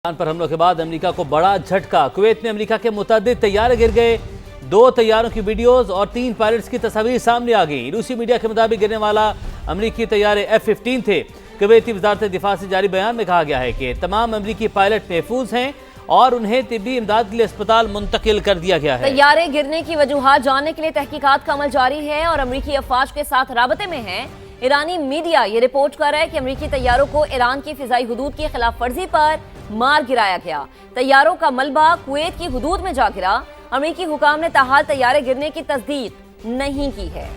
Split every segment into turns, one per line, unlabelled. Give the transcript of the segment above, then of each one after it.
Iran पर हमलों के बाद अमेरिका को बड़ा झटका। कुवैत में अमेरिका के मुतअद्दिद तैयारे गिर गए। 2 तैयारों की वीडियोस और 3 पायलट्स की तस्वीर सामने आ गई। रूसी मीडिया के मुताबिक गिरने वाला अमेरिकी तैयारे F-15 थे। कुवैती वजारत दिफा से जारी बयान में कहा गया है कि तमाम अमेरिकी पायलट महफूज हैं और उन्हें तिब्बी इमदाद के लिए अस्पताल मुंतकिल कर दिया गया है।
तैयारे गिरने की वजूहात जानने के लिए तहकीकात का अमल जारी है और अमेरिकी अफवाज के साथ राबते में है। ईरानी मीडिया ये रिपोर्ट कर रहा है कि अमेरिकी तैयारों को ईरान की फिजाई हुदूद की खिलाफ वर्जी पर मार गिराया गया। तैयारों का मलबा कुवैत की हुदूद में जा गिरा। अमेरिकी हुकाम ने ताहाल तैयारे गिरने की तस्दीक नहीं की है।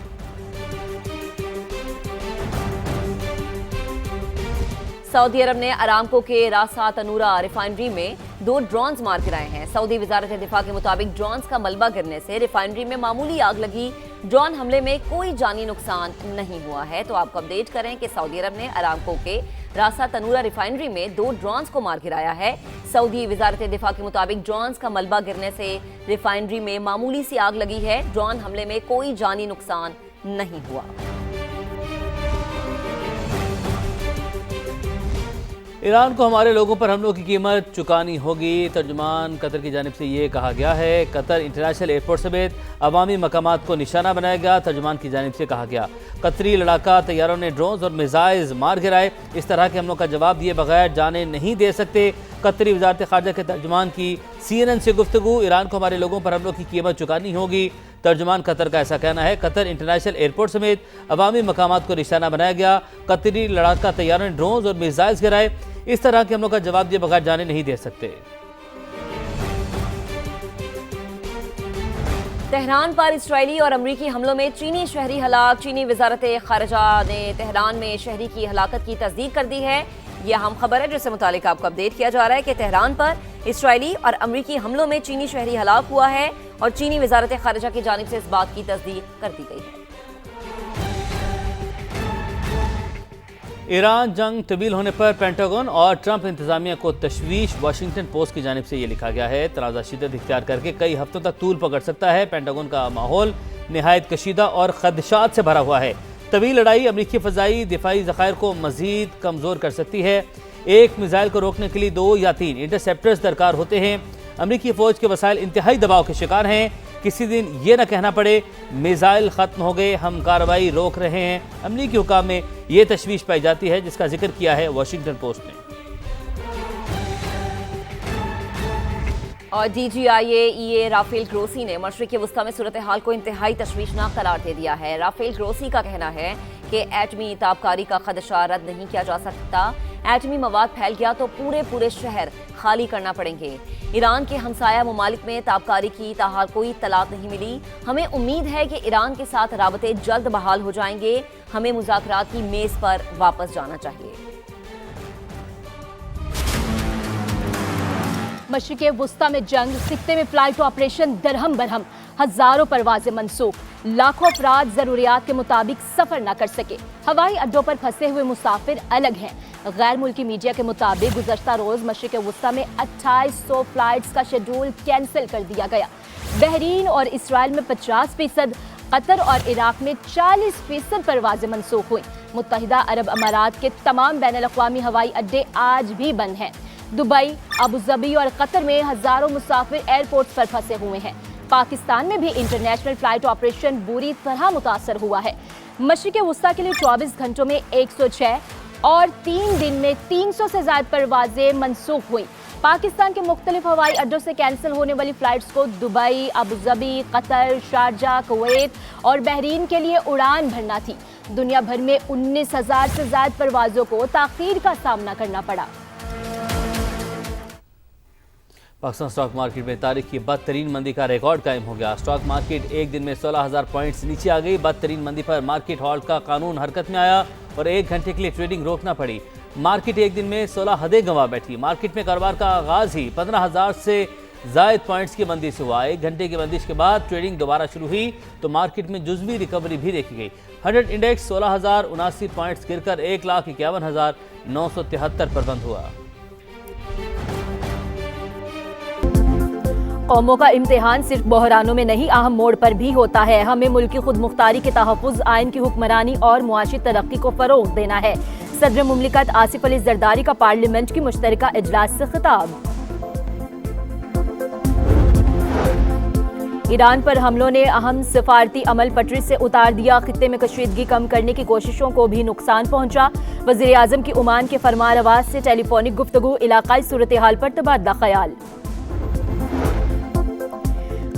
सऊदी अरब ने अरामको के रासा तनूरा रिफाइनरी में 2 ड्रोन्स मार गिराए हैं। सऊदी वजारत दिफा के मुताबिक ड्रोन्स का मलबा गिरने से रिफाइनरी में मामूली आग लगी। ड्रोन हमले में कोई जानी नुकसान नहीं हुआ है। तो आपको अपडेट करें कि सऊदी अरब ने अरामको के रासा तनूरा रिफाइनरी में 2 ड्रोन्स को मार गिराया है। सऊदी वजारत दिफा के मुताबिक ड्रोन्स का मलबा गिरने से रिफाइनरी में मामूली सी आग लगी है। ड्रोन हमले में कोई जानी नुकसान नहीं हुआ।
ईरान को हमारे लोगों पर हमलों की कीमत चुकानी होगी। तर्जुमान कतर की जानिब से ये कहा गया है। कतर इंटरनेशनल एयरपोर्ट समेत अवामी मकामात को निशाना बनाया गया। तर्जुमान की जानिब से कहा गया कतरी लड़ाका तैयारों ने ड्रोन्स और मिसाइल्स मार गिराए। इस तरह के हमलों का जवाब दिए बगैर जाने नहीं दे सकते। कतरी वजारत खारजा के तर्जुमान की CNN से गुफ्तगू। ईरान को हमारे लोगों पर हमलों की कीमत चुकानी होगी। तर्जुमान कतर का ऐसा कहना है। कतर इंटरनेशनल एयरपोर्ट समेत अवामी मकामात को निशाना बनाया गया। कतरी लड़ाका तैयारों ने ड्रोन्स और मिसाइल्स गिराए। इस तरह के हमलों का जवाब दिए बगैर जाने नहीं दे सकते।
तेहरान पर इस्राएली और अमरीकी हमलों में चीनी शहरी हलाक। चीनी वजारत खारजा ने तेहरान में शहरी की हलाकत की तस्दीक कर दी है। यह अहम खबर है जिससे मुतालिक आपको अपडेट किया जा रहा है कि तेहरान पर इस्राएली और अमरीकी हमलों में चीनी शहरी हलाक हुआ है और चीनी वजारत खारजा की जानिब से इस बात की तस्दीक कर दी गई है।
ईरान जंग तवील होने पर पेंटागन और ट्रंप इंतजामिया को तशवीश। वाशिंगटन पोस्ट की जानिब से ये लिखा गया है। तनाज़ा शिद्दत इख्तियार करके कई हफ्तों तक तूल पकड़ सकता है। पेंटागन का माहौल निहायत कशीदा और खदशात से भरा हुआ है। तवील लड़ाई अमरीकी फ़ज़ाई दिफाई ज़खायर को मज़ीद कमज़ोर कर सकती है। एक मिसाइल को रोकने के लिए 2 या 3 इंटरसेप्टर्स दरकार होते हैं। अमरीकी फ़ौज के वसाइल इंतहाई दबाव के शिकार हैं। किसी दिन ये न कहना पड़े मिसाइल ख़त्म हो गए, हम कार्रवाई रोक रहे हैं। अमरीकी हुकाम में ये तशवीश पाई जाती है जिसका जिक्र किया है वाशिंगटन पोस्ट ने।
और DGIA राफेल ग्रोसी ने मशरिक़ वस्ता में सूरत हाल को इंतहाई तशवीशनाक करार दे दिया है। राफेल ग्रोसी का कहना है कि एटमी ताबकारी का खदशा रद्द नहीं किया जा सकता। एटमी मवाद फैल गया तो पूरे शहर खाली करना पड़ेंगे। ईरान के हमसाया ममालिक में ताबकारी की ताहाल कोई इत्तलात नहीं मिली। हमें उम्मीद है कि ईरान के साथ राबते जल्द बहाल हो जाएंगे। हमें मुज़ाकरात की मेज़ पर वापस जाना चाहिए।
मशरिक़े वुस्ता में जंग, सिक्ते में फ्लाइट ऑपरेशन दरहम बरहम, हजारों परवाजें मनसूख, लाखों अफराद जरूरियात के मुताबिक सफर न कर सके। हवाई अड्डों पर फंसे हुए मुसाफिर अलग हैं। गैर मुल्की मीडिया के मुताबिक गुज़श्ता रोज मशरिक़े वुस्ता में 2800 फ्लाइट्स का शेड्यूल कैंसिल कर दिया गया। बहरीन और इसराइल में 50%, कतर और इराक में 40% परवाजें मनसूख हुई। मुत्तहिदा अरब अमारात के तमाम बैनुल-अक़वामी हवाई अड्डे आज भी बंद हैं। दुबई, अबू धाबी और कतर में हजारों मुसाफिर एयरपोर्ट्स पर फंसे हुए हैं। पाकिस्तान में भी इंटरनेशनल फ्लाइट ऑपरेशन बुरी तरह मुतासर हुआ है। मशरिक़े वुस्ता के लिए 24 घंटों में 106 और 3 दिन में 300 से ज्यादा परवाजें मनसूख हुई। पाकिस्तान के मुख्तलिफ हवाई अड्डों से कैंसिल होने वाली फ्लाइट्स को Dubai, Abu Dhabi, Qatar, Sharjah, Kuwait और बहरीन के लिए उड़ान भरना थी। दुनिया भर में 19,000 से ज्यादा परवाजों को ताख़ीर का सामना करना पड़ा।
पाकिस्तान स्टॉक मार्केट में तारीख की बदतरीन मंदी का रिकॉर्ड कायम हो गया। स्टॉक मार्केट एक दिन में 16,000 पॉइंट्स नीचे आ गई। बदतरीन मंदी पर मार्केट हॉल्ट का कानून हरकत में आया और 1 घंटे के लिए ट्रेडिंग रोकना पड़ी। मार्केट एक दिन में 16 हदें गंवा बैठी। मार्केट में कारोबार का आगाज ही 15,000 से जायद पॉइंट्स की मंदी से हुआ। 1 घंटे की बंदिश के बाद ट्रेडिंग दोबारा शुरू हुई तो मार्केट में जुज़वी रिकवरी भी देखी गई। 100 इंडेक्स 16,079 पॉइंट्स गिरकर 1,51,973 पर बंद हुआ।
कौमों का इम्तिहान सिर्फ बहरानों में नहीं, अहम मोड़ पर भी होता है। हमें मुल्क की खुद मुख्तारी के तहफ़्फ़ुज़, आइन की हुक्मरानी और मुआशी तरक्की को फ़रोग़ देना है। सदर मुमलिकत आसिफ अली जरदारी का पार्लियामेंट की मुश्तरका इजलास से खिताब। ईरान पर हमलों ने अहम सिफारती अमल पटरी से उतार दिया, खित्ते में कशीदगी कम करने की कोशिशों को भी नुकसान पहुंचा। वज़ीर आज़म की ओमान के फरमानवाज से टेलीफोनिक गुफ्तगू, इलाकाई सूरत हाल पर तबादला ख्याल।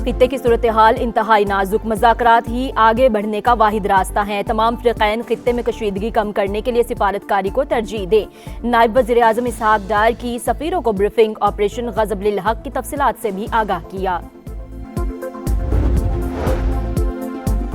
खित्ते की सूरत हाल इंतहाई नाजुक, मुज़ाकरात ही आगे बढ़ने का वाहिद रास्ता है। तमाम फ़िरक़ैन खित्ते में कशीदगी कम करने के लिए सिफारतकारी को तरजीह दें। नायब वज़ीर आज़म इसहाक डार की सफ़ीरों को ब्रीफिंग, ऑपरेशन ग़ज़ब लिल हक़ की तफसीलात से भी आगाह किया।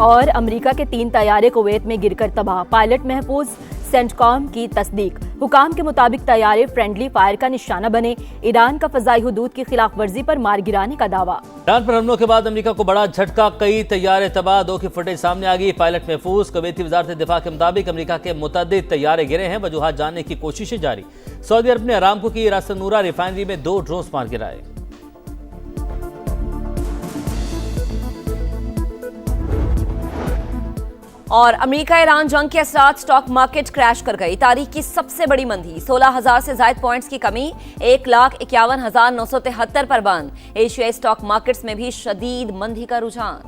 और अमेरिका के 3 तैयारे कुवैत में गिरकर तबाह, पायलट महफूज, सेंटकॉम की तस्दीक। हुकाम के मुताबिक तैयारे फ्रेंडली फायर का निशाना बने। ईरान का फ़ज़ाई हुदूद की खिलाफ वर्जी पर मार गिराने का दावा।
ईरान पर हमलों के बाद अमेरिका को बड़ा झटका, कई तैयारे तबाह, 2 की फुटेज सामने आ गई। पायलट महफूज। कुवैती वज़ारत दिफा के मुताबिक अमेरिका के मुतअद्दिद तैयारे गिरे हैं, वजूहात जानने की कोशिशें जारी। सऊदी अरब ने अरामको की रास नूरा रिफाइनरी में 2 ड्रोन्स मार गिराए।
और अमेरिका ईरान जंग के असरात, स्टॉक मार्केट क्रैश कर गई। तारीख की सबसे बड़ी मंदी, 16,000 से ज्यादा पॉइंट्स की कमी, 1,51,973 पर बंद। एशियाई स्टॉक मार्केट्स में भी शदीद मंदी का रुझान।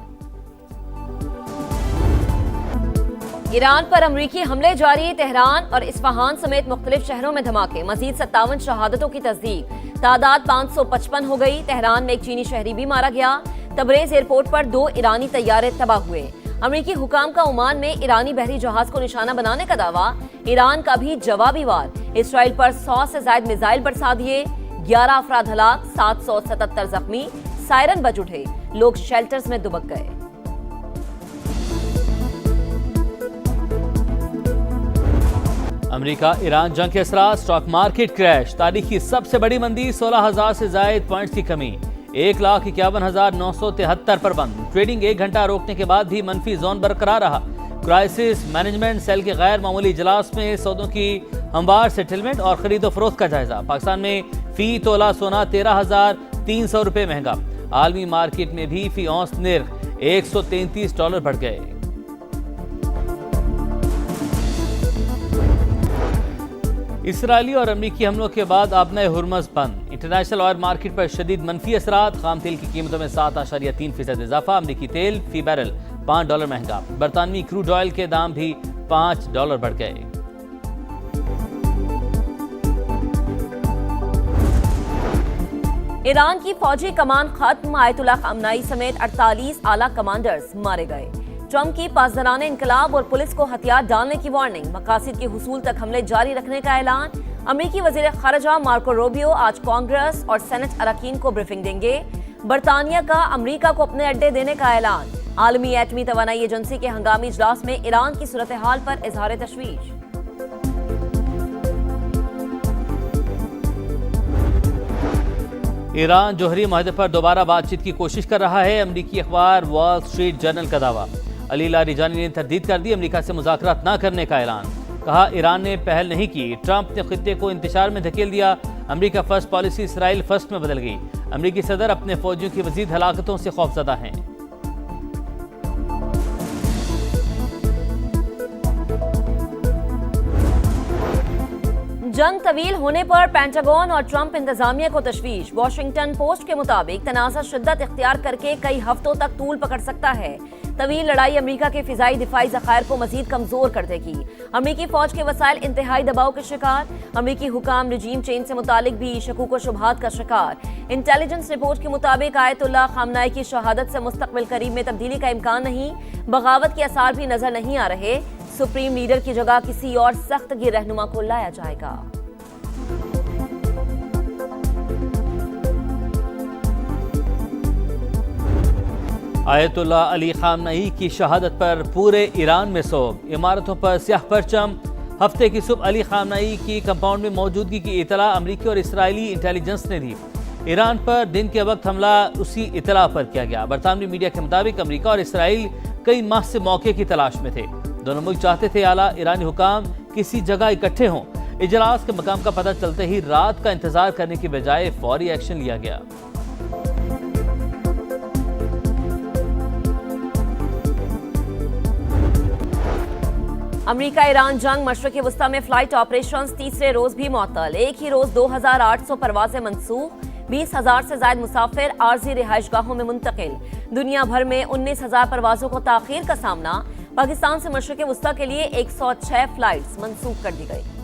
ईरान पर अमरीकी हमले जारी, तेहरान और इस्फहान समेत मुख्तलिफ शहरों में धमाके, मजीद 57 शहादतों की तस्दीक, तादाद 555 हो गई। तेहरान में एक चीनी शहरी भी मारा गया। तबरेज एयरपोर्ट पर 2 ईरानी तैयारे तबाह हुए। अमेरिकी हुकाम का ओमान में ईरानी बहरी जहाज को निशाना बनाने का दावा। ईरान का भी जवाबी वार, इसराइल पर 100 से ज्यादा मिसाइल बरसा दिए। 11 अफराद हलाक, 777 जख्मी। सायरन बज उठे, लोग शेल्टर्स में दुबक गए।
अमेरिका ईरान जंग के असरात, स्टॉक मार्केट क्रैश, तारीख की सबसे बड़ी मंदी, 16,000 से ज्यादा पॉइंट्स की कमी, 1,51,973 पर बंद। ट्रेडिंग 1 घंटा रोकने के बाद भी मनफी जोन बरकरार रहा। क्राइसिस मैनेजमेंट सेल के गैर मामूली इजलास में सौदों की हमवार सेटलमेंट और खरीदो फरोख्त का जायजा। पाकिस्तान में फी तोला सोना 13,300 रुपये महंगा। आलमी मार्केट में भी फी औंस निर्ख $133 बढ़ गए। इसराइली और अमरीकी हमलों के बाद आबनाए हुर्मज़ बंद। इंटरनेशनल ऑयल मार्केट पर शदीद मनफी असरात। खाम तेल की कीमतों में 7.3% इजाफा। अमरीकी तेल फी बैरल $5 महंगा। बरतानवी क्रूड ऑयल के दाम भी $5 बढ़ गए।
ईरान की फौजी कमान खत्म, आयतुल्लाह खामनाई समेत 48 आला कमांडर्स मारे गए। ट्रंप की पासदाराने इनकलाब और पुलिस को हथियार डालने की वार्निंग, मकासद के हुसूल तक हमले जारी रखने का ऐलान। अमेरिकी वजीर खारजा मार्को रूबियो आज कांग्रेस और सेनेट अरकान को ब्रीफिंग देंगे। बरतानिया का अमेरिका को अपने अड्डे देने का ऐलान। आलमी एटमी तवानाई एजेंसी के हंगामी इजलास में ईरान की सूरत हाल पर इजहार तशवीश।
ईरान जोहरी माहदे पर दोबारा बातचीत की कोशिश कर रहा है। अमरीकी अखबार वॉल स्ट्रीट जर्नल का दावा। अली लारिजानी ने तरदीद कर दी, अमरीका से मुज़ाकरात न करने का ऐलान। कहा ईरान ने पहल नहीं की, ट्रंप ने खित्ते को इंतशार में धकेल दिया। अमरीका फर्स्ट पॉलिसी इसराइल फर्स्ट में बदल गई। अमरीकी सदर अपने फौजियों की मजीद हलाकतों से खौफजदा हैं।
जंग तवील होने पर पेंटागन और ट्रंप इंतजामिया को तशवीश। वॉशिंगटन पोस्ट के मुताबिक तनाज़ा शिद्दत इख्तियार करके कई हफ्तों तक तूल पकड़ सकता है। तवील लड़ाई अमेरिका के फिजाई दिफाई ज़खायर को मजीद कमजोर कर देगी। अमेरिकी फौज के वसाइल इंतहाई दबाव के शिकार। अमेरिकी हुकाम रजीम चेंज से मुतालिक भी शकूक व शुबहात का शिकार। इंटेलिजेंस रिपोर्ट के मुताबिक आयतुल्लाह खामनाई की शहादत से मुस्तकबिल करीब में तब्दीली का इम्कान नहीं। बगावत के आसार भी नजर नहीं आ रहे। सुप्रीम लीडर की जगह किसी और सख्तगी रहनुमा को लाया जाएगा।
आयतुल्लाह अली खामनई की शहादत पर पूरे ईरान में सोग। इमारतों पर स्याह परचम। हफ्ते की सुबह अली खामनई की कंपाउंड में मौजूदगी की इतला अमरीकी और इसराइली इंटेलिजेंस ने दी। ईरान पर दिन के वक्त हमला उसी इतला पर किया गया। बरतानवी मीडिया के मुताबिक अमरीका और इसराइल कई माह से मौके की तलाश में थे। दोनों मुल्क चाहते थे आला ईरानी हुकाम किसी जगह इकट्ठे हों। इजलास के मकाम का पता चलते ही रात का इंतजार करने की बजाय फौरी एक्शन लिया गया।
अमेरिका ईरान जंग, मशरक़ी वस्ता में फ्लाइट ऑपरेशंस तीसरे रोज भी मुअत्तल। एक ही रोज 2800 परवाजें मनसूख, 20,000 से ज्यादा मुसाफिर आर्जी रिहाइशगाहों में मुंतकिल। दुनिया भर में 19,000 परवाजों को ताखीर का सामना। पाकिस्तान से मशरक़ी वस्ता के लिए 106 फ्लाइट्स मनसूख कर दी गई।